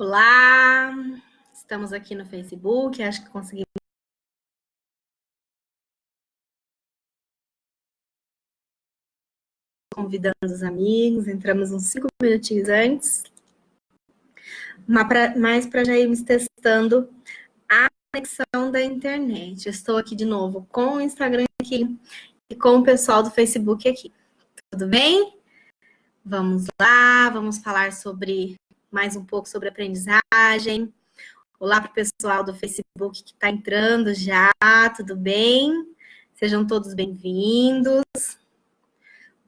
Olá, estamos aqui no Facebook, acho que conseguimos. Convidando os amigos, entramos uns 5 minutinhos antes, mas para já irmos testando a conexão da internet. Eu estou aqui de novo com o Instagram aqui e com o pessoal do Facebook aqui. Tudo bem? Vamos lá, vamos falar sobre mais um pouco sobre aprendizagem. Olá para o pessoal do Facebook que está entrando já, tudo bem? Sejam todos bem-vindos.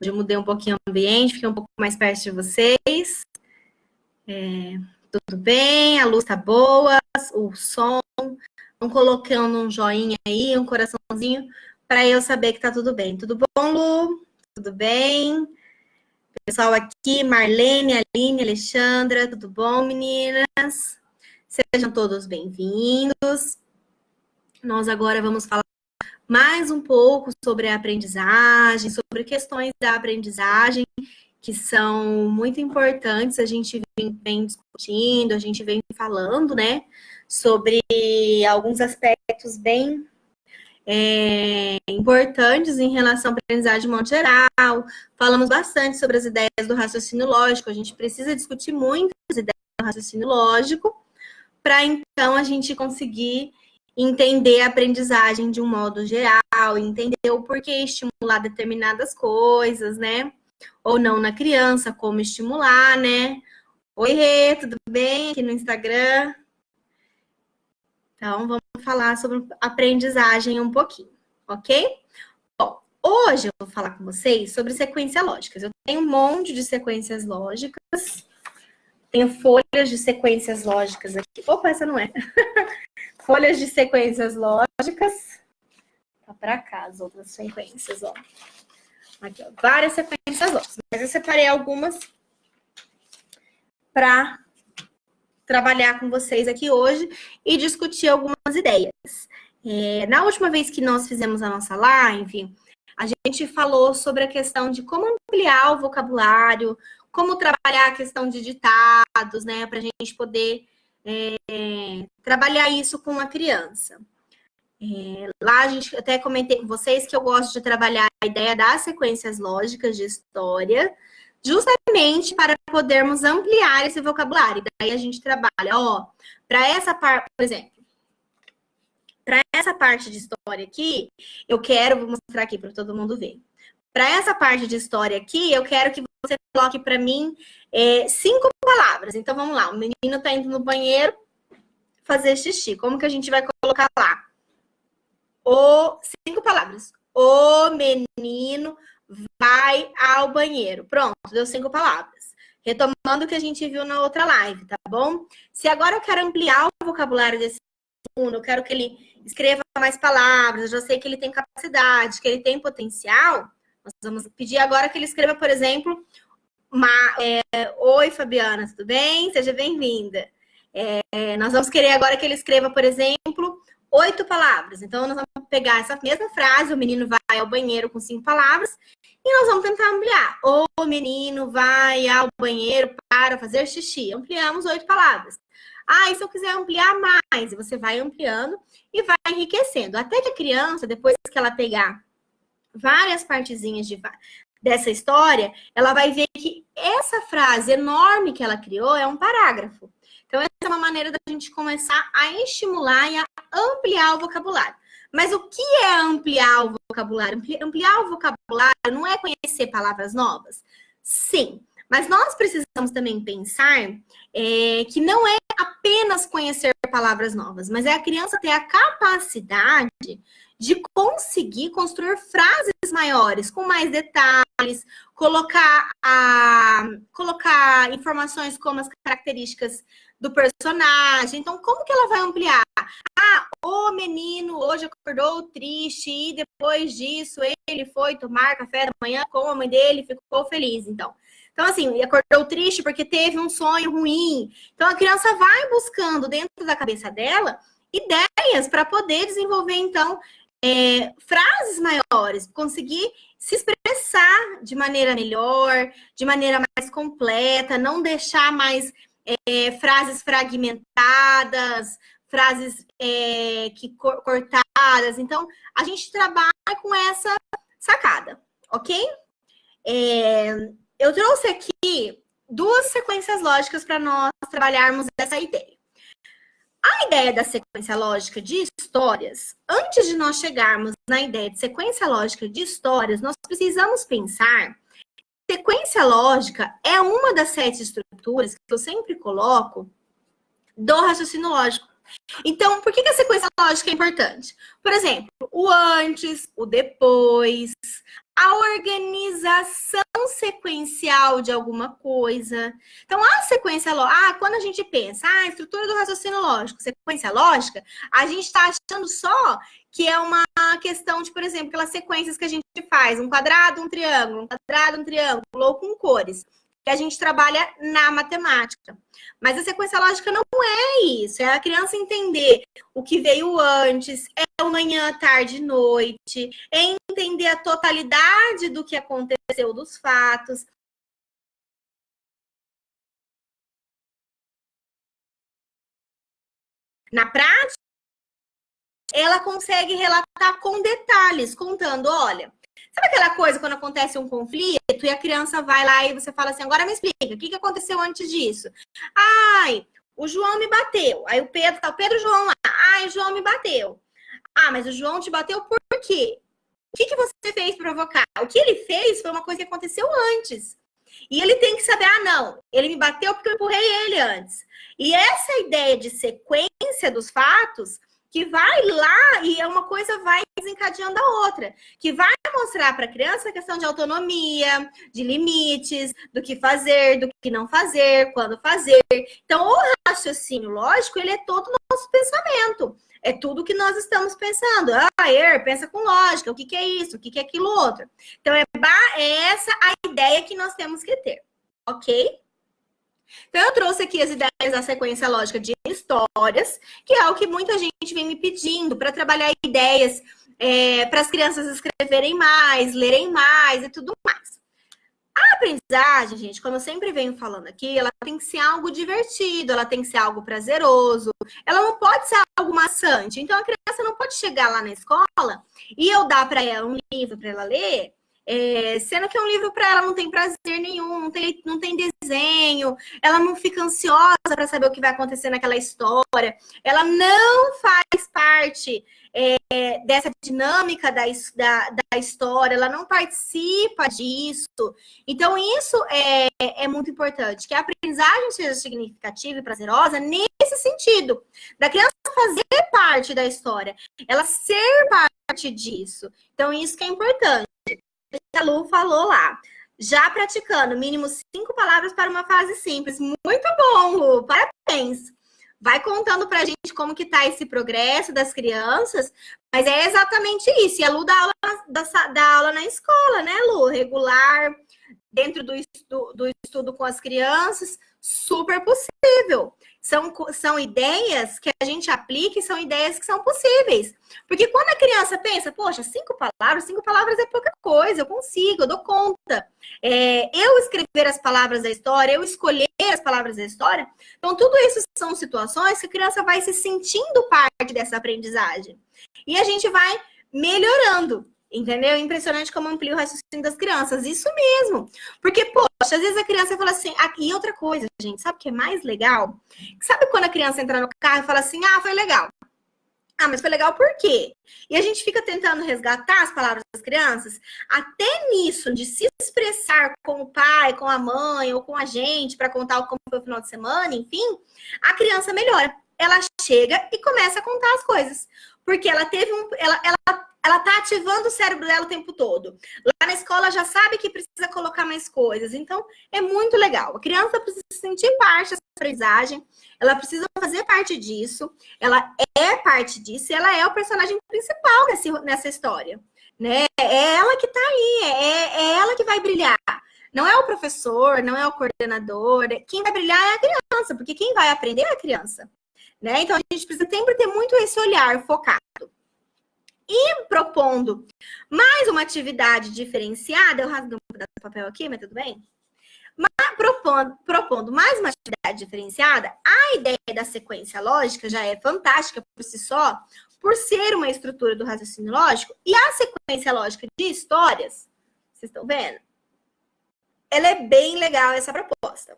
Hoje eu mudei um pouquinho o ambiente, fiquei um pouco mais perto de vocês. Tudo bem? A luz está boa, o som. Vão colocando um joinha aí, um coraçãozinho, para eu saber que está tudo bem. Tudo bom, Lu? Tudo bem? Pessoal aqui, Marlene, Aline, Alexandra, tudo bom, meninas? Sejam todos bem-vindos. Nós agora vamos falar mais um pouco sobre a aprendizagem, sobre questões da aprendizagem, que são muito importantes, a gente vem discutindo, a gente vem falando, né, sobre alguns aspectos bem importantes em relação à aprendizagem de modo geral. Falamos bastante sobre as ideias do raciocínio lógico, a gente precisa discutir muito as ideias do raciocínio lógico, para então a gente conseguir entender a aprendizagem de um modo geral, entender o porquê estimular determinadas coisas, né? Ou não na criança, como estimular, né? Oi, Rê, tudo bem? Aqui no Instagram. Então, vamos falar sobre aprendizagem um pouquinho, ok? Bom, hoje eu vou falar com vocês sobre sequências lógicas. Eu tenho um monte de sequências lógicas. Tenho folhas de sequências lógicas aqui. Opa, essa não é. Folhas de sequências lógicas. Tá para cá as outras sequências, ó. Aqui, ó. Várias sequências lógicas. Mas eu separei algumas para trabalhar com vocês aqui hoje e discutir algumas ideias. Na última vez que nós fizemos a nossa live, a gente falou sobre a questão de como ampliar o vocabulário, como trabalhar a questão de ditados, né, para a gente poder trabalhar isso com a criança. Lá a gente até comentei com vocês que eu gosto de trabalhar a ideia das sequências lógicas de história, justamente para podermos ampliar esse vocabulário. Daí a gente trabalha, ó, para essa parte, por exemplo, para essa parte de história aqui, vou mostrar aqui para todo mundo ver. Para essa parte de história aqui, eu quero que você coloque para mim 5 palavras. Então, vamos lá. O menino está indo no banheiro fazer xixi. Como que a gente vai colocar lá? 5 palavras. O menino vai ao banheiro. Pronto, deu 5 palavras. Retomando o que a gente viu na outra live, tá bom? Se agora eu quero ampliar o vocabulário desse aluno, eu quero que ele escreva mais palavras, eu já sei que ele tem capacidade, que ele tem potencial, nós vamos pedir agora que ele escreva, por exemplo, Oi, Fabiana, tudo bem? Seja bem-vinda. Nós vamos querer agora que ele escreva, por exemplo, 8 palavras. Então, nós vamos pegar essa mesma frase, o menino vai ao banheiro com 5 palavras, e nós vamos tentar ampliar. O menino vai ao banheiro para fazer xixi. Ampliamos 8 palavras. E se eu quiser ampliar mais, você vai ampliando e vai enriquecendo. Até que a criança, depois que ela pegar várias partezinhas dessa história, ela vai ver que essa frase enorme que ela criou é um parágrafo. Então, essa é uma maneira da gente começar a estimular e a ampliar o vocabulário. Mas o que é ampliar o vocabulário? Ampliar o vocabulário não é conhecer palavras novas? Sim, mas nós precisamos também pensar que não é apenas conhecer palavras novas, mas é a criança ter a capacidade de conseguir construir frases maiores, com mais detalhes, colocar informações como as características do personagem. Então, como que ela vai ampliar? O menino hoje acordou triste e depois disso ele foi tomar café da manhã com a mãe dele e ficou feliz. Então, assim, ele acordou triste porque teve um sonho ruim. Então, a criança vai buscando dentro da cabeça dela ideias para poder desenvolver, então, frases maiores, conseguir se expressar de maneira melhor, de maneira mais completa, não deixar mais frases fragmentadas, frases cortadas. Então, a gente trabalha com essa sacada, ok? Eu trouxe aqui 2 sequências lógicas para nós trabalharmos essa ideia. A ideia da sequência lógica de histórias, antes de nós chegarmos na ideia de sequência lógica de histórias, nós precisamos pensar que sequência lógica é uma das 7 estruturas que eu sempre coloco do raciocínio lógico. Então, por que a sequência lógica é importante? Por exemplo, o antes, o depois, a organização sequencial de alguma coisa. Então, a sequência lógica, quando a gente pensa, a estrutura do raciocínio lógico, sequência lógica, a gente está achando só que é uma questão de, por exemplo, aquelas sequências que a gente faz, um quadrado, um triângulo, ou com cores, que a gente trabalha na matemática. Mas a sequência lógica não é isso. É a criança entender o que veio antes, é o manhã, tarde, noite, é entender a totalidade do que aconteceu dos fatos. Na prática, ela consegue relatar com detalhes, contando, olha, sabe aquela coisa quando acontece um conflito e a criança vai lá e você fala assim, agora me explica, o que aconteceu antes disso? Ai, o João me bateu. Aí o Pedro, tá o Pedro e o João lá. Ai, o João me bateu. Ah, mas o João te bateu por quê? O que você fez para provocar? O que ele fez foi uma coisa que aconteceu antes. E ele tem que saber, não, ele me bateu porque eu empurrei ele antes. E essa ideia de sequência dos fatos que vai lá e uma coisa vai desencadeando a outra, que vai mostrar para a criança a questão de autonomia, de limites, do que fazer, do que não fazer, quando fazer. Então, o raciocínio lógico, ele é todo o nosso pensamento. É tudo que nós estamos pensando. Pensa com lógica, o que é isso, o que é aquilo outro. Então, é essa a ideia que nós temos que ter, ok? Então, eu trouxe aqui as ideias da sequência lógica de histórias, que é o que muita gente vem me pedindo para trabalhar ideias para as crianças escreverem mais, lerem mais e tudo mais. A aprendizagem, gente, como eu sempre venho falando aqui, ela tem que ser algo divertido, ela tem que ser algo prazeroso, ela não pode ser algo maçante. Então, a criança não pode chegar lá na escola e eu dar para ela um livro para ela ler, sendo que um livro para ela não tem prazer nenhum, não tem desenho, ela não fica ansiosa para saber o que vai acontecer naquela história, ela não faz parte dessa dinâmica da história, ela não participa disso. Então, isso é muito importante, que a aprendizagem seja significativa e prazerosa nesse sentido, da criança fazer parte da história, ela ser parte disso. Então, isso que é importante. A Lu falou lá, já praticando mínimo 5 palavras para uma frase simples. Muito bom, Lu, parabéns. Vai contando pra gente como que tá esse progresso das crianças, mas é exatamente isso. E a Lu dá aula na escola, né, Lu? Regular, dentro do estudo com as crianças, super possível. São ideias que a gente aplica e são ideias que são possíveis. Porque quando a criança pensa, poxa, 5 palavras é pouca coisa, eu consigo, eu dou conta. Eu escrever as palavras da história, eu escolher as palavras da história. Então, tudo isso são situações que a criança vai se sentindo parte dessa aprendizagem. E a gente vai melhorando. Entendeu? Impressionante como amplia o raciocínio das crianças. Isso mesmo. Porque, poxa, às vezes a criança fala assim... E outra coisa, gente, sabe o que é mais legal? Sabe quando a criança entra no carro e fala assim, foi legal. Mas foi legal por quê? E a gente fica tentando resgatar as palavras das crianças, até nisso, de se expressar com o pai, com a mãe, ou com a gente, para contar como foi o final de semana, enfim, a criança melhora. Ela chega e começa a contar as coisas. Porque ela teve ela tá ativando o cérebro dela o tempo todo. Lá na escola já sabe que precisa colocar mais coisas. Então, é muito legal. A criança precisa sentir parte dessa aprendizagem, ela precisa fazer parte disso, ela é parte disso e ela é o personagem principal nessa história. Né? É ela que tá ali, é ela que vai brilhar. Não é o professor, não é o coordenador. Quem vai brilhar é a criança, porque quem vai aprender é a criança. Né? Então, a gente precisa sempre ter muito esse olhar focado. E propondo mais uma atividade diferenciada, eu rasguei um pedaço de papel aqui, mas tudo bem? Propondo mais uma atividade diferenciada, a ideia da sequência lógica já é fantástica por si só, por ser uma estrutura do raciocínio lógico, e a sequência lógica de histórias, vocês estão vendo? Ela é bem legal, essa proposta.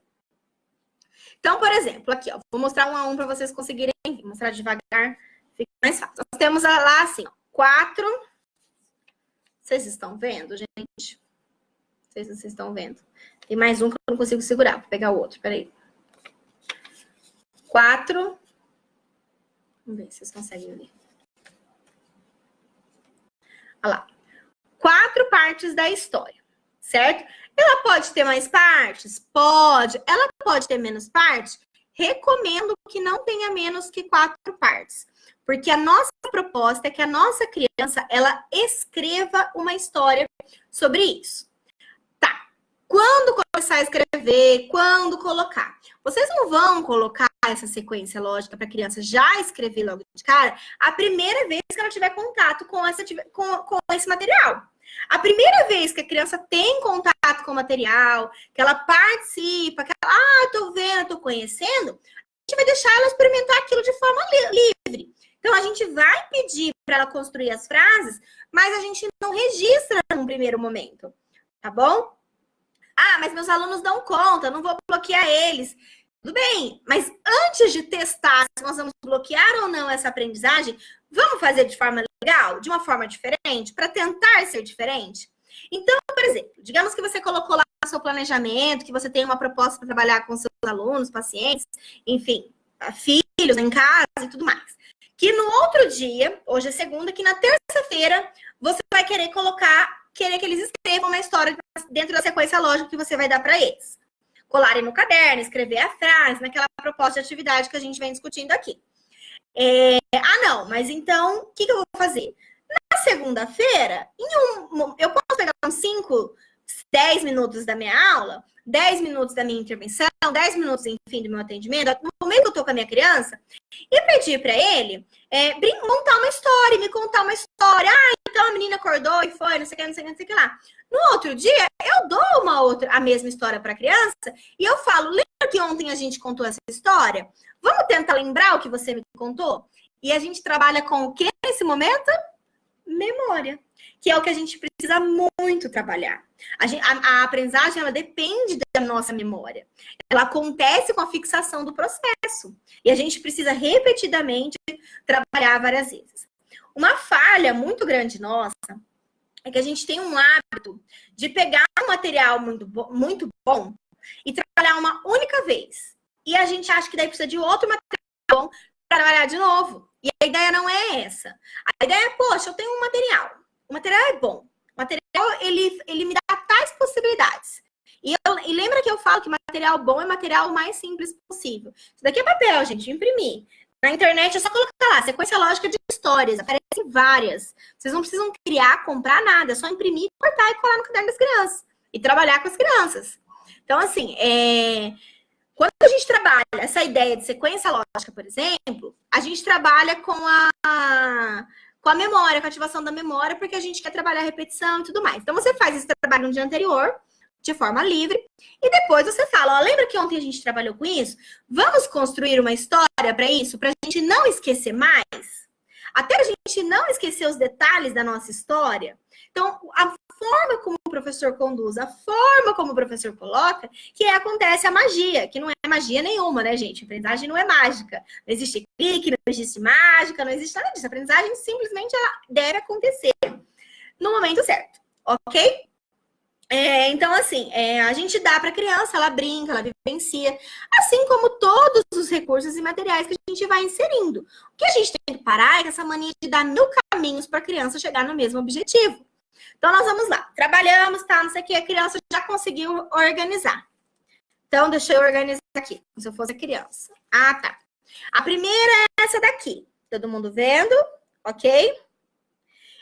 Então, por exemplo, aqui, ó, vou mostrar um a um para vocês conseguirem mostrar devagar, fica mais fácil. Nós temos lá assim, ó, 4. Vocês estão vendo, gente? Não sei se vocês estão vendo. Tem mais um que eu não consigo segurar. Vou pegar o outro, peraí. 4. Vamos ver se vocês conseguem ler. Olha lá. 4 partes da história, certo? Ela pode ter mais partes? Pode. Ela pode ter menos partes? Recomendo que não tenha menos que 4 partes. Porque a nossa proposta é que a nossa criança, ela escreva uma história sobre isso. Tá. Quando começar a escrever, quando colocar? Vocês não vão colocar essa sequência lógica para a criança já escrever logo de cara a primeira vez que ela tiver contato com esse material. A primeira vez que a criança tem contato com o material, que ela participa, que ela, tô vendo, tô conhecendo, a gente vai deixar ela experimentar aquilo de forma livre. Então, a gente vai pedir para ela construir as frases, mas a gente não registra num primeiro momento, tá bom? Ah, mas meus alunos dão conta, não vou bloquear eles. Tudo bem, mas antes de testar se nós vamos bloquear ou não essa aprendizagem, vamos fazer de forma legal, de uma forma diferente, para tentar ser diferente? Então, por exemplo, digamos que você colocou lá no seu planejamento, que você tem uma proposta para trabalhar com seus alunos, pacientes, enfim, filhos em casa e tudo mais. Que no outro dia, hoje é segunda, que na terça-feira você vai querer que eles escrevam uma história dentro da sequência lógica que você vai dar para eles. Colarem no caderno, escrever a frase, naquela proposta de atividade que a gente vem discutindo aqui. Não, mas então, o que eu vou fazer? Na segunda-feira, eu posso pegar uns 5, 10 minutos da minha aula, 10 minutos da minha intervenção, 10 minutos, enfim, do meu atendimento, no momento que eu tô com a minha criança, e pedir para ele montar uma história, me contar uma história. Ah, então a menina acordou e foi, não sei o que, não sei o que, não sei o que lá. No outro dia, eu dou a mesma história para a criança e eu falo, lembra que ontem a gente contou essa história? Vamos tentar lembrar o que você me contou? E a gente trabalha com o que nesse momento? Memória. Que é o que a gente precisa muito trabalhar. A aprendizagem, ela depende da nossa memória. Ela acontece com a fixação do processo. E a gente precisa repetidamente trabalhar várias vezes. Uma falha muito grande nossa é que a gente tem um hábito de pegar um material muito bom e trabalhar uma única vez. E a gente acha que daí precisa de outro material bom para trabalhar de novo. E a ideia não é essa. A ideia é, poxa, eu tenho um material. O material é bom. O material, ele me dá tais possibilidades. E lembra que eu falo que material bom é material o mais simples possível. Isso daqui é papel, gente, imprimir. Na internet é só colocar lá, sequência lógica de histórias. Aparecem várias. Vocês não precisam criar, comprar nada. É só imprimir, cortar e colar no caderno das crianças. E trabalhar com as crianças. Então, assim, quando a gente trabalha essa ideia de sequência lógica, por exemplo, a gente trabalha com a memória, com a ativação da memória, porque a gente quer trabalhar a repetição e tudo mais. Então, você faz esse trabalho no dia anterior, de forma livre, e depois você fala, ó, lembra que ontem a gente trabalhou com isso? Vamos construir uma história para isso, para a gente não esquecer mais? Até a gente não esquecer os detalhes da nossa história. Então, a forma como o professor conduz, a forma como o professor coloca, que acontece a magia, que não é magia nenhuma, né, gente? A aprendizagem não é mágica. Não existe clique, não existe mágica, não existe nada disso. A aprendizagem simplesmente ela deve acontecer no momento certo, ok? Então, assim, a gente dá para a criança, ela brinca, ela vivencia, assim como todos os recursos e materiais que a gente vai inserindo. O que a gente tem que parar é com essa mania de dar 1000 caminhos para a criança chegar no mesmo objetivo. Então, nós vamos lá. Trabalhamos, tá, não sei o que, a criança já conseguiu organizar. Então, deixa eu organizar aqui, como se eu fosse a criança. Ah, tá. A primeira é essa daqui. Todo mundo vendo? Ok?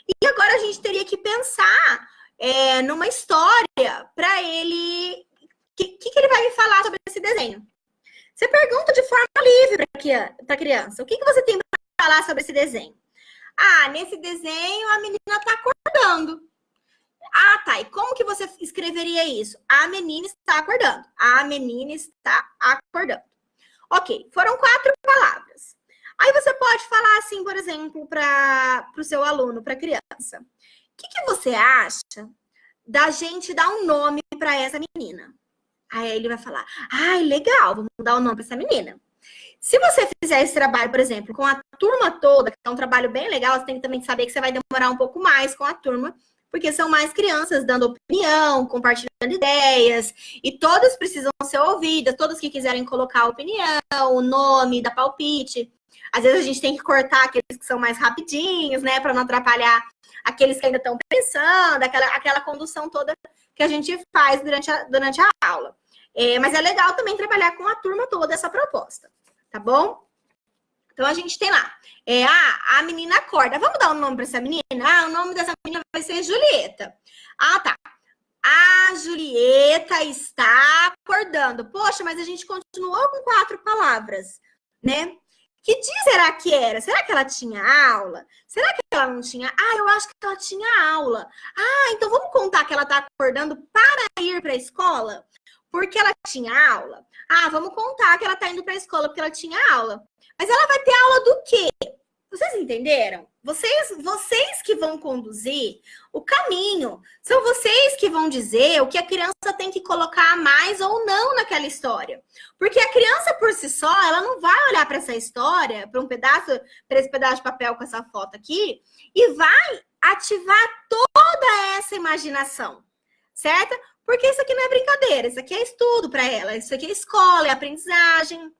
E agora a gente teria que pensar numa história para ele. O que ele vai me falar sobre esse desenho? Você pergunta de forma livre para a criança. O que você tem para falar sobre esse desenho? Ah, nesse desenho a menina está acordando. Ah, tá. E como que você escreveria isso? A menina está acordando. A menina está acordando. Ok, foram 4 palavras. Aí você pode falar assim, por exemplo, para o seu aluno, para a criança. O que você acha da gente dar um nome para essa menina? Aí ele vai falar, ai, legal, vamos dar um nome para essa menina. Se você fizer esse trabalho, por exemplo, com a turma toda, que é um trabalho bem legal, você tem que também saber que você vai demorar um pouco mais com a turma, porque são mais crianças dando opinião, compartilhando ideias, e todas precisam ser ouvidas, todas que quiserem colocar a opinião, o nome, dar palpite. Às vezes a gente tem que cortar aqueles que são mais rapidinhos, né, para não atrapalhar aqueles que ainda estão pensando, aquela condução toda que a gente faz durante a aula. Mas é legal também trabalhar com a turma toda essa proposta, tá bom? Então a gente tem lá, a menina acorda. Vamos dar um nome para essa menina? Ah, o nome dessa menina vai ser Julieta. Ah, tá. A Julieta está acordando. Poxa, mas a gente continuou com 4 palavras, né? Que dia será que era? Será que ela tinha aula? Será que ela não tinha? Ah, eu acho que ela tinha aula. Ah, então vamos contar que ela está acordando para ir para a escola? Porque ela tinha aula? Ah, vamos contar que ela está indo para a escola porque ela tinha aula. Mas ela vai ter aula do quê? Vocês entenderam? Vocês que vão conduzir o caminho. São vocês que vão dizer o que a criança tem que colocar a mais ou não naquela história. Porque a criança por si só, ela não vai olhar para essa história, para esse pedaço de papel com essa foto aqui, e vai ativar toda essa imaginação, certo? Porque isso aqui não é brincadeira, isso aqui é estudo para ela, isso aqui é escola, é aprendizagem.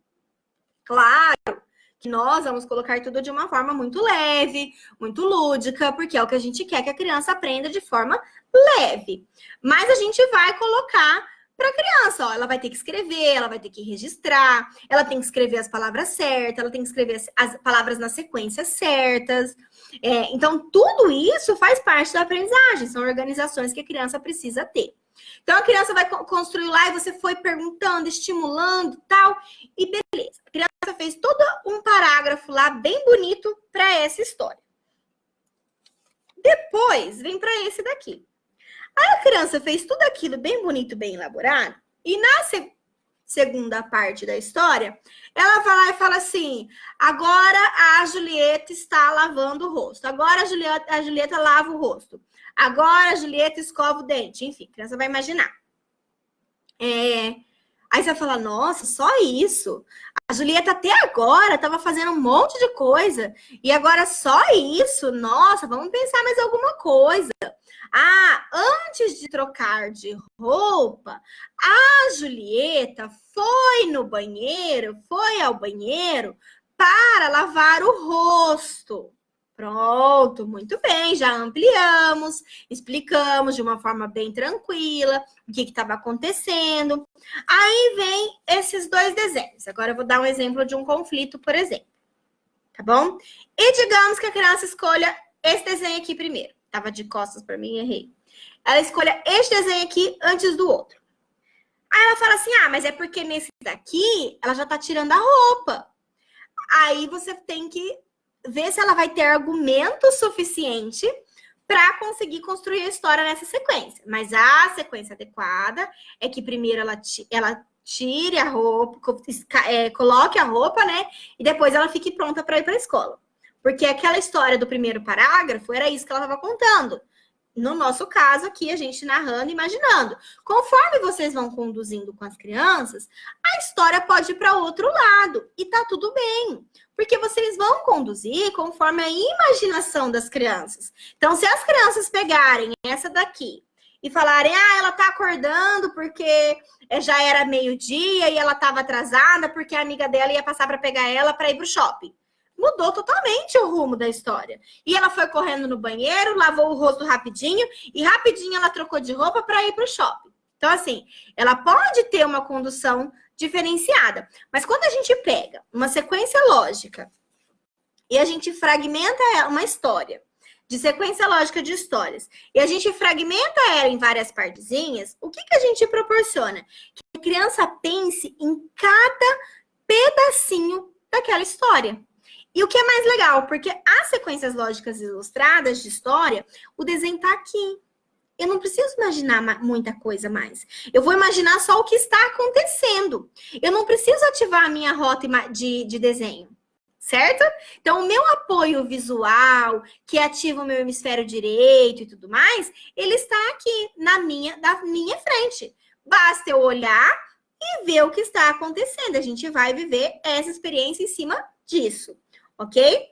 Claro que nós vamos colocar tudo de uma forma muito leve, muito lúdica, porque é o que a gente quer que a criança aprenda de forma leve. Mas a gente vai colocar para a criança, ó, ela vai ter que escrever, ela vai ter que registrar, ela tem que escrever as palavras certas, ela tem que escrever as palavras nas sequências certas. Então, tudo isso faz parte da aprendizagem, são organizações que a criança precisa ter. Então, a criança vai construir lá e você foi perguntando, estimulando tal, e beleza. A criança fez todo um parágrafo lá bem bonito para essa história. Depois, vem para esse daqui. Aí a criança fez tudo aquilo bem bonito, bem elaborado, e na segunda parte da história, ela vai lá e fala assim, agora a Julieta está lavando o rosto, agora a Julieta lava o rosto. Agora a Julieta escova o dente. Enfim, a criança vai imaginar. Aí você vai falar, nossa, só isso? A Julieta até agora estava fazendo um monte de coisa. E agora só isso? Nossa, vamos pensar mais alguma coisa. Ah, antes de trocar de roupa, a Julieta foi ao banheiro para lavar o rosto. Pronto, muito bem, já ampliamos, explicamos de uma forma bem tranquila o que estava acontecendo. Aí vem esses 2 desenhos. Agora eu vou dar um exemplo de um conflito, por exemplo. Tá bom? E digamos que a criança escolha esse desenho aqui primeiro. Tava de costas para mim, errei. Ela escolha este desenho aqui antes do outro. Aí ela fala assim, mas é porque nesse daqui ela já tá tirando a roupa. Aí você tem que ver se ela vai ter argumento suficiente para conseguir construir a história nessa sequência. Mas a sequência adequada é que primeiro ela tire a roupa, coloque a roupa, né? E depois ela fique pronta para ir para a escola. Porque aquela história do primeiro parágrafo era isso que ela estava contando. No nosso caso aqui, a gente narrando, imaginando. Conforme vocês vão conduzindo com as crianças, a história pode ir para outro lado. E tá tudo bem. Porque vocês vão conduzir conforme a imaginação das crianças. Então, se as crianças pegarem essa daqui e falarem, ela tá acordando porque já era meio-dia e ela estava atrasada porque a amiga dela ia passar para pegar ela para ir para o shopping. Mudou totalmente o rumo da história. E ela foi correndo no banheiro, lavou o rosto rapidinho e rapidinho ela trocou de roupa para ir para o shopping. Então, assim, ela pode ter uma condução diferenciada. Mas quando a gente pega uma sequência lógica e a gente fragmenta uma história de sequência lógica de histórias e a gente fragmenta ela em várias partezinhas, o que a gente proporciona? Que a criança pense em cada pedacinho daquela história. E o que é mais legal, porque as sequências lógicas ilustradas de história, o desenho tá aqui. Eu não preciso imaginar muita coisa mais. Eu vou imaginar só o que está acontecendo. Eu não preciso ativar a minha rota de desenho, certo? Então, o meu apoio visual, que ativa o meu hemisfério direito e tudo mais, ele está aqui da minha frente. Basta eu olhar e ver o que está acontecendo. A gente vai viver essa experiência em cima disso, ok?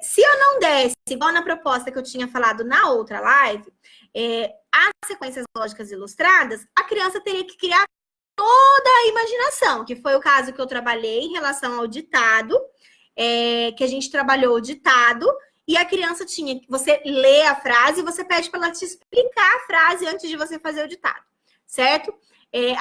Se eu não desse, igual na proposta que eu tinha falado na outra live, as sequências lógicas ilustradas, a criança teria que criar toda a imaginação, que foi o caso que eu trabalhei em relação ao ditado, que a gente trabalhou o ditado, e a criança tinha que você lê a frase e você pede para ela te explicar a frase antes de você fazer o ditado, certo?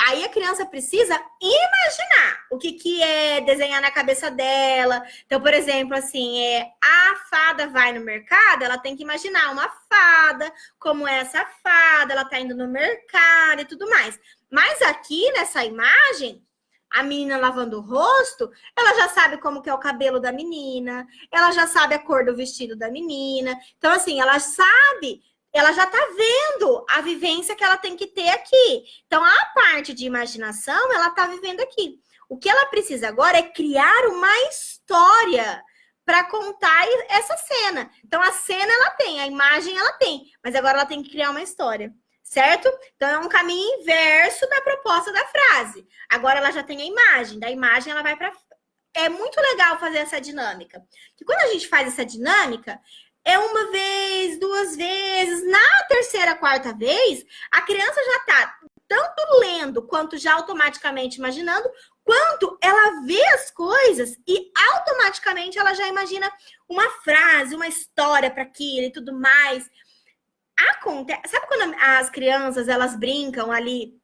Aí a criança precisa imaginar o que é desenhar na cabeça dela. Então, por exemplo, assim, a fada vai no mercado, ela tem que imaginar uma fada, como é essa fada, ela tá indo no mercado e tudo mais. Mas aqui nessa imagem, a menina lavando o rosto, ela já sabe como que é o cabelo da menina, ela já sabe a cor do vestido da menina. Então, assim, ela sabe, ela já tá vendo a vivência que ela tem que ter aqui. Então, a parte de imaginação, ela tá vivendo aqui. O que ela precisa agora é criar uma história para contar essa cena. Então, a cena ela tem, a imagem ela tem, mas agora ela tem que criar uma história. Certo? Então, é um caminho inverso da proposta da frase. Agora, ela já tem a imagem. Da imagem, ela vai para... É muito legal fazer essa dinâmica. Porque quando a gente faz essa dinâmica, é uma vez, duas vezes. Na terceira, quarta vez, a criança já está tanto lendo, quanto já automaticamente imaginando, quanto ela vê as coisas e automaticamente ela já imagina uma frase, uma história para aquilo e tudo mais. Sabe quando as crianças, elas brincam ali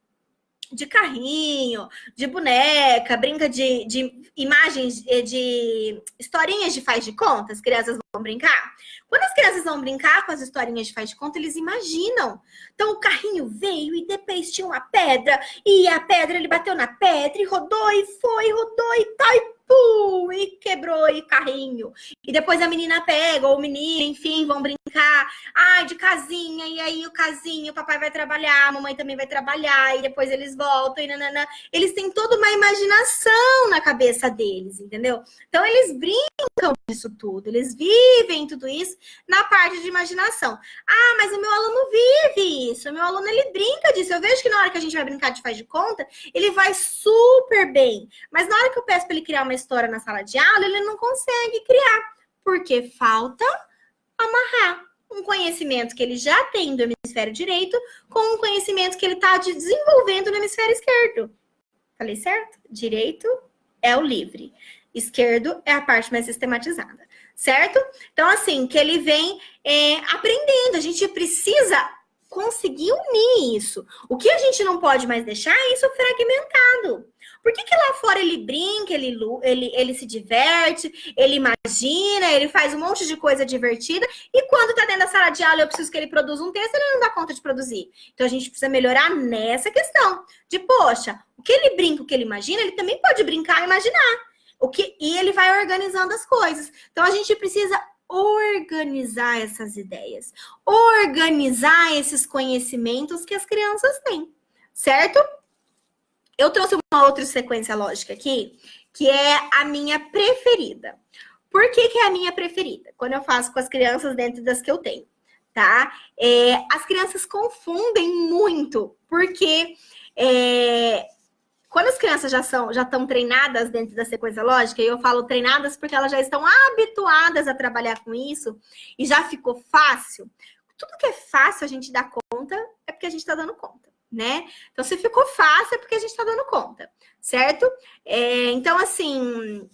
de carrinho, de boneca, brinca de imagens, de historinhas de faz de conta, as crianças vão brincar? Quando as crianças vão brincar com as historinhas de faz de conta, eles imaginam. Então, o carrinho veio e depois tinha uma pedra, e a pedra, ele bateu na pedra, e rodou, e foi, rodou, e tal, e pum, e quebrou, e carrinho. E depois a menina pega, ou o menino, enfim, vão brincar, de casinha, e aí o casinho, o papai vai trabalhar, a mamãe também vai trabalhar, e depois eles voltam, e nanana. Eles têm toda uma imaginação na cabeça deles, entendeu? Então, eles brincam disso tudo, eles vivem tudo isso na parte de imaginação. Mas o meu aluno vive isso, o meu aluno, ele brinca disso. Eu vejo que na hora que a gente vai brincar de faz de conta, ele vai super bem. Mas na hora que eu peço para ele criar uma história na sala de aula, ele não consegue criar, porque falta amarrar um conhecimento que ele já tem do hemisfério direito com um conhecimento que ele está desenvolvendo no hemisfério esquerdo. Falei certo? Direito é o livre. Esquerdo é a parte mais sistematizada. Certo? Então, assim, que ele vem aprendendo. A gente precisa conseguir unir isso. O que a gente não pode mais deixar é isso fragmentado. Por que lá fora ele brinca, ele se diverte, ele imagina, ele faz um monte de coisa divertida, e quando tá dentro da sala de aula eu preciso que ele produza um texto, ele não dá conta de produzir. Então a gente precisa melhorar nessa questão de, poxa, o que ele brinca, o que ele imagina, ele também pode brincar e imaginar. E ele vai organizando as coisas. Então a gente precisa organizar essas ideias, organizar esses conhecimentos que as crianças têm, certo? Eu trouxe uma outra sequência lógica aqui, que é a minha preferida. Por que é a minha preferida? Quando eu faço com as crianças dentro das que eu tenho, tá? As crianças confundem muito, porque quando as crianças já estão treinadas dentro da sequência lógica, e eu falo treinadas porque elas já estão habituadas a trabalhar com isso, e já ficou fácil. Tudo que é fácil a gente dá conta, é porque a gente está dando conta, né? Então, se ficou fácil, é porque a gente está dando conta, certo? Então, assim,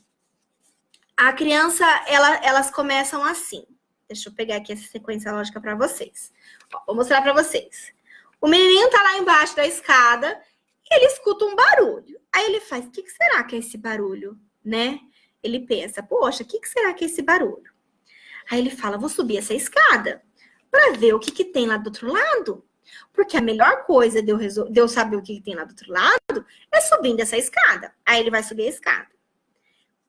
a criança, elas começam assim. Deixa eu pegar aqui essa sequência lógica para vocês. Vou mostrar para vocês. O menininho tá lá embaixo da escada, ele escuta um barulho. Aí ele faz, o que será que é esse barulho, né? Ele pensa, poxa, o que será que é esse barulho? Aí ele fala, vou subir essa escada para ver o que tem lá do outro lado. Porque a melhor coisa de eu saber o que tem lá do outro lado é subindo essa escada. Aí ele vai subir a escada.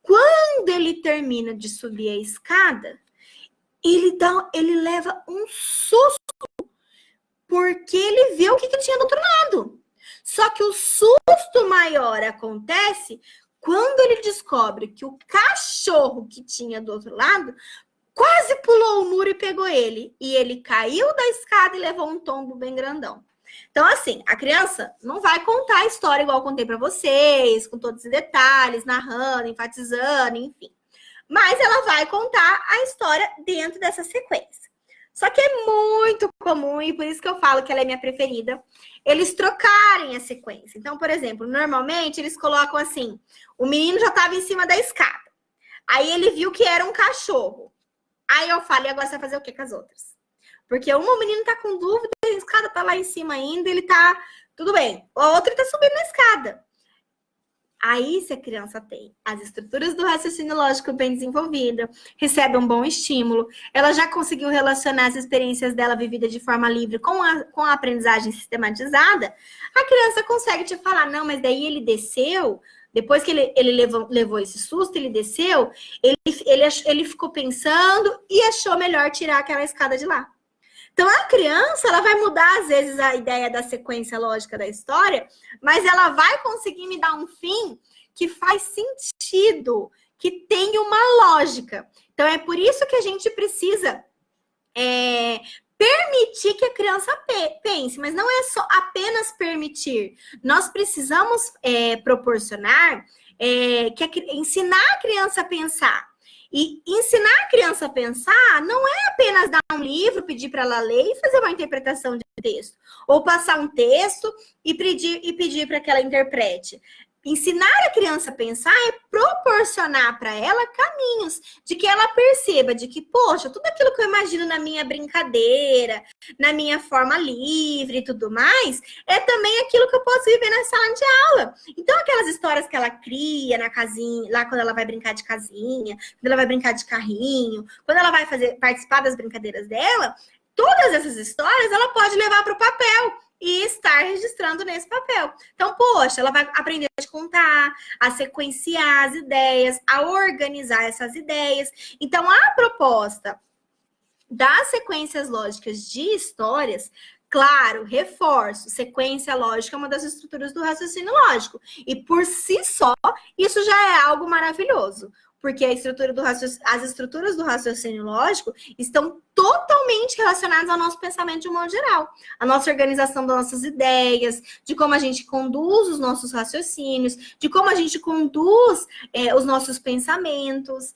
Quando ele termina de subir a escada, ele leva um susto. porque ele viu o que tinha do outro lado. Só que o susto maior acontece quando ele descobre que o cachorro que tinha do outro lado quase pulou o muro e pegou ele. E ele caiu da escada e levou um tombo bem grandão. Então, assim, a criança não vai contar a história igual eu contei para vocês, com todos os detalhes, narrando, enfatizando, enfim. Mas ela vai contar a história dentro dessa sequência. Só que é muito comum, e por isso que eu falo que ela é minha preferida, eles trocarem a sequência. Então, por exemplo, normalmente eles colocam assim, o menino já estava em cima da escada. Aí ele viu que era um cachorro. Aí eu falo, e agora você vai fazer o que com as outras? Porque o menino tá com dúvida, a escada tá lá em cima ainda, ele tá... Tudo bem. O outro tá subindo na escada. Aí, se a criança tem as estruturas do raciocínio lógico bem desenvolvida, recebe um bom estímulo, ela já conseguiu relacionar as experiências dela vividas de forma livre com a aprendizagem sistematizada, a criança consegue te falar, não, mas daí ele desceu, depois que ele levou esse susto, ele desceu, ele ficou pensando e achou melhor tirar aquela escada de lá. Então, a criança, ela vai mudar, às vezes, a ideia da sequência lógica da história, mas ela vai conseguir me dar um fim que faz sentido, que tem uma lógica. Então, é por isso que a gente precisa permitir que a criança pense, mas não é só apenas permitir. Nós precisamos proporcionar, ensinar a criança a pensar. E ensinar a criança a pensar não é apenas dar um livro, pedir para ela ler e fazer uma interpretação de texto. Ou passar um texto e pedir para que ela interprete. Ensinar a criança a pensar é proporcionar para ela caminhos de que ela perceba de que, poxa, tudo aquilo que eu imagino na minha brincadeira, na minha forma livre e tudo mais, é também aquilo que eu posso viver na sala de aula. Então, aquelas histórias que ela cria na casinha, lá quando ela vai brincar de casinha, quando ela vai brincar de carrinho, quando ela vai participar das brincadeiras dela, todas essas histórias ela pode levar para o papel e estar registrando nesse papel. Então, poxa, ela vai aprender a contar, a sequenciar as ideias, a organizar essas ideias. Então, a proposta das sequências lógicas de histórias, claro, reforço, sequência lógica é uma das estruturas do raciocínio lógico. E por si só, isso já é algo maravilhoso. Porque as estruturas do raciocínio lógico estão totalmente relacionadas ao nosso pensamento de um modo geral. A nossa organização das nossas ideias, de como a gente conduz os nossos raciocínios, de como a gente conduz os nossos pensamentos.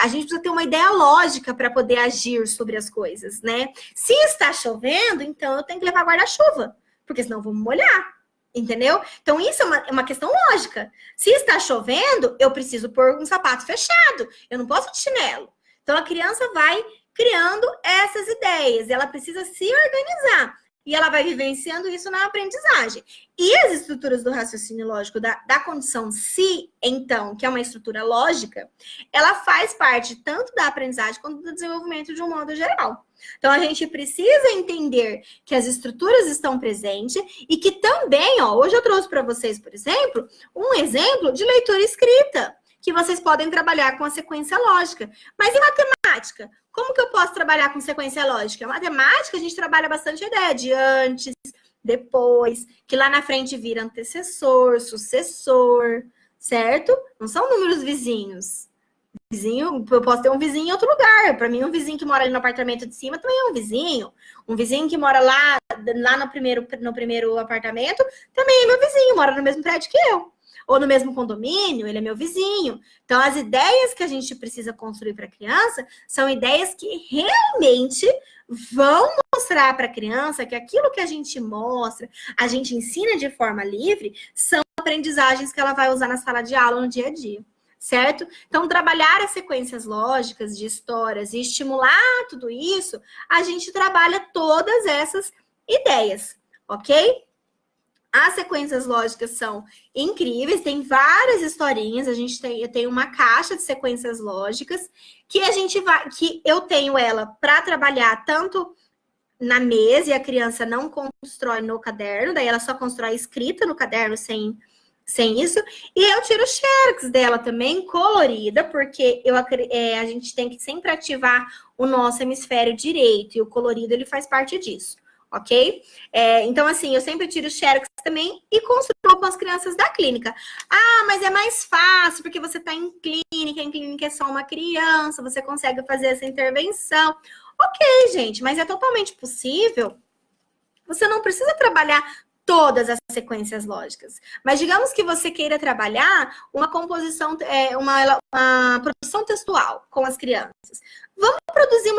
A gente precisa ter uma ideia lógica para poder agir sobre as coisas, né? Se está chovendo, então eu tenho que levar guarda-chuva, porque senão eu vou me molhar. Entendeu? Então, isso é uma questão lógica. Se está chovendo, eu preciso pôr um sapato fechado. Eu não posso de chinelo. Então, a criança vai criando essas ideias. Ela precisa se organizar. E ela vai vivenciando isso na aprendizagem. E as estruturas do raciocínio lógico da condição se, então, que é uma estrutura lógica, ela faz parte tanto da aprendizagem quanto do desenvolvimento de um modo geral. Então, a gente precisa entender que as estruturas estão presentes e que também, hoje eu trouxe para vocês, por exemplo, um exemplo de leitura escrita, que vocês podem trabalhar com a sequência lógica. Mas em matemática, como que eu posso trabalhar com sequência lógica? Em matemática, a gente trabalha bastante a ideia de antes, depois, que lá na frente vira antecessor, sucessor, certo? Não são números vizinhos. Vizinho, eu posso ter um vizinho em outro lugar. Para mim, um vizinho que mora ali no apartamento de cima também é um vizinho. Um vizinho que mora lá no primeiro apartamento também é meu vizinho, mora no mesmo prédio que eu. Ou no mesmo condomínio, ele é meu vizinho. Então, as ideias que a gente precisa construir para a criança são ideias que realmente vão mostrar para a criança que aquilo que a gente mostra, a gente ensina de forma livre, são aprendizagens que ela vai usar na sala de aula no dia a dia. Certo? Então, trabalhar as sequências lógicas de histórias e estimular tudo isso, a gente trabalha todas essas ideias, ok? As sequências lógicas são incríveis, tem várias historinhas, eu tenho uma caixa de sequências lógicas que eu tenho ela para trabalhar tanto na mesa e a criança não constrói no caderno, daí ela só constrói escrita no caderno sem isso. E eu tiro xerox dela também, colorida, porque a gente tem que sempre ativar o nosso hemisfério direito, e o colorido ele faz parte disso, ok? Então, assim, eu sempre tiro xerox também e construo com as crianças da clínica. Ah, mas é mais fácil porque você está em clínica é só uma criança, você consegue fazer essa intervenção. Ok, gente, mas é totalmente possível. Você não precisa trabalhar todas as sequências lógicas. Mas digamos que você queira trabalhar uma composição, uma produção textual com as crianças. Vamos produzir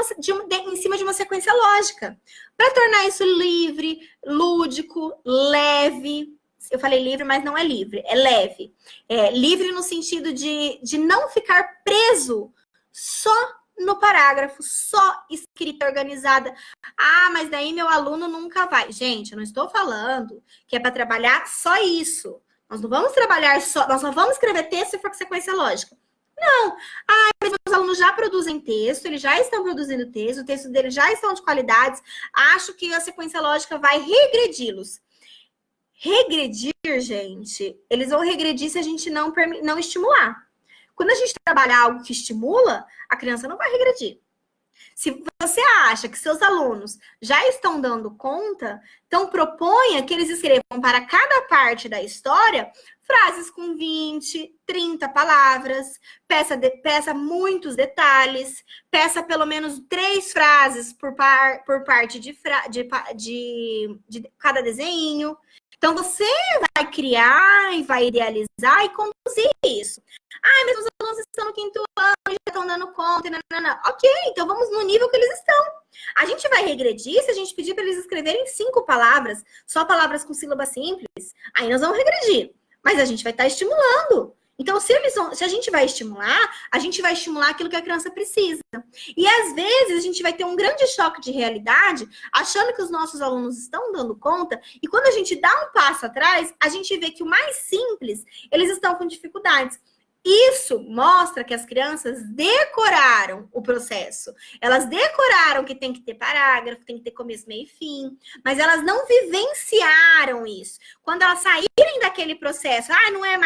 em cima de uma sequência lógica, para tornar isso livre, lúdico, leve. Eu falei livre, mas não é livre, é leve. Livre no sentido de não ficar preso só no parágrafo, só escrita organizada. Ah, mas daí meu aluno nunca vai. Gente, eu não estou falando que é para trabalhar só isso. Nós não vamos trabalhar só, nós só vamos escrever texto se for com sequência lógica. Não. Ah, mas meus alunos já produzem texto, eles já estão produzindo texto, o texto deles já estão de qualidades. Acho que a sequência lógica vai regredi-los. Regredir, gente, eles vão regredir se a gente não estimular. Quando a gente trabalha algo que estimula, a criança não vai regredir. Se você acha que seus alunos já estão dando conta, então proponha que eles escrevam para cada parte da história frases com 20, 30 palavras, peça muitos detalhes, peça pelo menos 3 frases por parte de cada desenho. Então, você vai criar e vai idealizar e conduzir isso. Ah, mas os alunos estão no 5º ano, já estão dando conta. Não. Ok, então vamos no nível que eles estão. A gente vai regredir se a gente pedir para eles escreverem 5 palavras, só palavras com sílaba simples. Aí nós vamos regredir. Mas a gente vai estar estimulando. Então, se a gente vai estimular aquilo que a criança precisa. E às vezes a gente vai ter um grande choque de realidade, achando que os nossos alunos estão dando conta, e quando a gente dá um passo atrás, a gente vê que o mais simples, eles estão com dificuldades. Isso mostra que as crianças decoraram o processo. Elas decoraram que tem que ter parágrafo, tem que ter começo, meio e fim, mas elas não vivenciaram isso. Quando elas saírem daquele processo, não é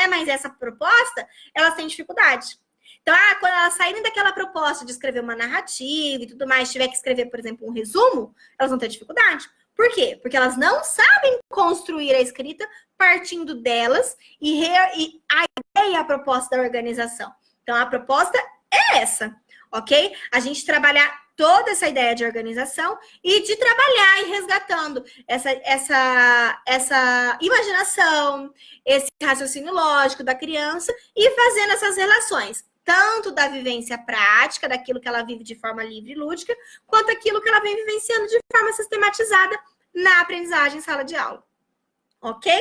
mais essa proposta, elas têm dificuldade. Então, quando elas saírem daquela proposta de escrever uma narrativa e tudo mais, tiver que escrever, por exemplo, um resumo, elas vão ter dificuldade. Por quê? Porque elas não sabem construir a escrita partindo delas e a ideia e a proposta da organização. Então, a proposta é essa, ok? A gente trabalhar toda essa ideia de organização e de trabalhar e resgatando essa imaginação, esse raciocínio lógico da criança e fazendo essas relações, tanto da vivência prática, daquilo que ela vive de forma livre e lúdica, quanto aquilo que ela vem vivenciando de forma sistematizada na aprendizagem em sala de aula. Ok?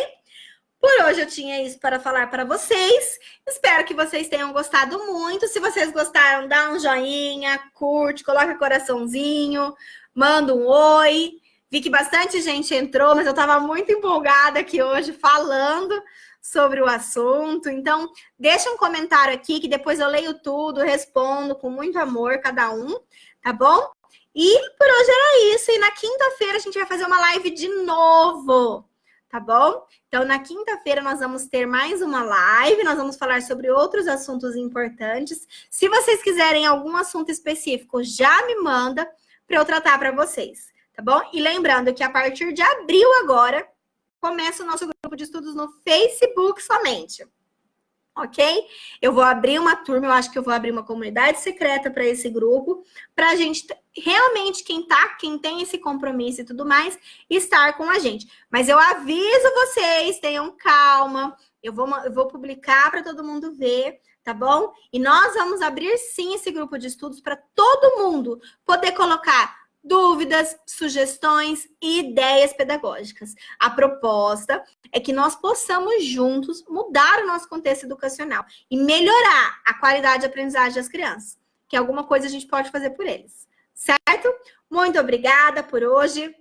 Por hoje eu tinha isso para falar para vocês. Espero que vocês tenham gostado muito. Se vocês gostaram, dá um joinha, curte, coloca coraçãozinho, manda um oi. Vi que bastante gente entrou, mas eu estava muito empolgada aqui hoje falando sobre o assunto. Então, deixa um comentário aqui que depois eu leio tudo, respondo com muito amor cada um, tá bom? E por hoje era isso. E na quinta-feira a gente vai fazer uma live de novo, tá bom? Então, na quinta-feira nós vamos ter mais uma live, nós vamos falar sobre outros assuntos importantes. Se vocês quiserem algum assunto específico, já me manda para eu tratar para vocês, tá bom? E lembrando que a partir de abril agora, começa o nosso grupo de estudos no Facebook somente, ok? Eu vou abrir uma turma, eu acho que eu vou abrir uma comunidade secreta para esse grupo, para a gente realmente, quem tem esse compromisso e tudo mais, estar com a gente. Mas eu aviso vocês, tenham calma, eu vou publicar para todo mundo ver, tá bom? E nós vamos abrir sim esse grupo de estudos para todo mundo poder colocar dúvidas, sugestões e ideias pedagógicas. A proposta é que nós possamos juntos mudar o nosso contexto educacional e melhorar a qualidade de aprendizagem das crianças, que alguma coisa a gente pode fazer por eles, certo? Muito obrigada por hoje.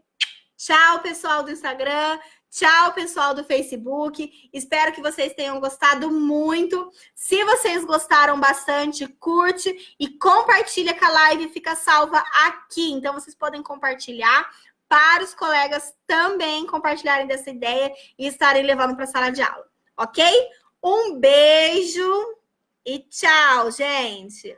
Tchau, pessoal do Instagram. Tchau, pessoal do Facebook. Espero que vocês tenham gostado muito. Se vocês gostaram bastante, curte e compartilha que a live fica salva aqui. Então, vocês podem compartilhar para os colegas também compartilharem dessa ideia e estarem levando para a sala de aula, ok? Um beijo e tchau, gente!